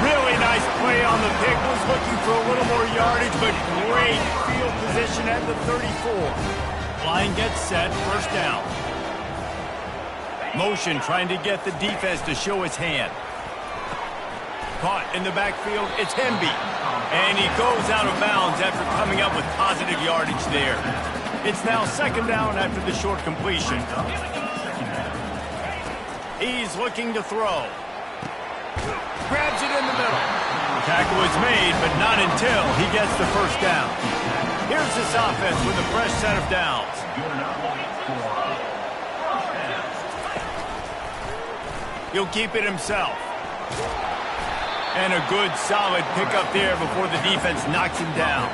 Really nice play on the pick. Was looking for a little more yardage, but great field position at the 34. Line gets set. First down. Motion trying to get the defense to show his hand. Caught in the backfield. It's Hemby. And he goes out of bounds after coming up with positive yardage there. It's now 2nd down after the short completion. He's looking to throw. Grabs it in the middle. Tackle is made, but not until he gets the first down. Here's this offense with a fresh set of downs. He'll keep it himself. And a good, solid pickup there before the defense knocks him down.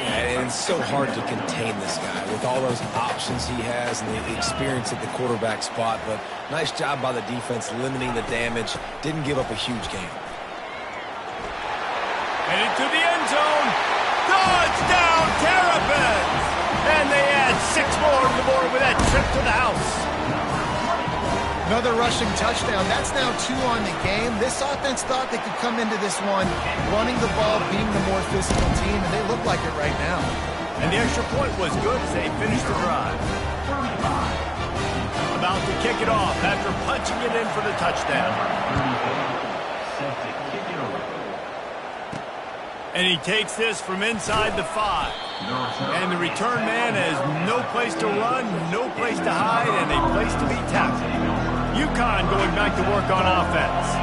And it's so hard to contain this guy with all those options he has and the experience at the quarterback spot. But nice job by the defense limiting the damage. Didn't give up a huge gain. And into the end zone. Touchdown, Terrapins! And they add 6 more to the board with that trip to the house. Another rushing touchdown. That's now 2 on the game. This offense thought they could come into this one running the ball, being the more physical team, and they look like it right now. And the extra point was good as they finished the drive. About to kick it off after punching it in for the touchdown. And he takes this from inside the 5. And the return man has no place to run, no place to hide, and a place to be tackled. Uconn going back to work on offense.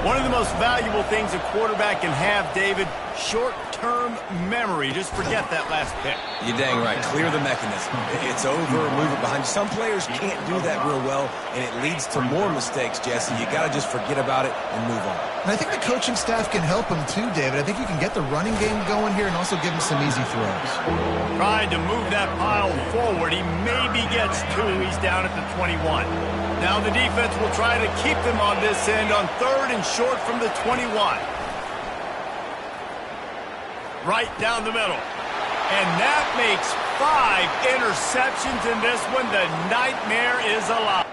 One of the most valuable things a quarterback can have, David, short-term memory. Just forget that last pick. You're dang right. Clear the mechanism. It's over, move it behind you. Some players can't do that real well, and it leads to more mistakes, Jesse. You got to just forget about it and move on. And I think the coaching staff can help him too, David. I think you can get the running game going here and also give him some easy throws. Trying to move that pile forward. He maybe gets 2. He's down at the 21. Now the defense will try to keep them on this end on 3rd and short from the 21. Right down the middle. And that makes 5 interceptions in this one. The nightmare is alive.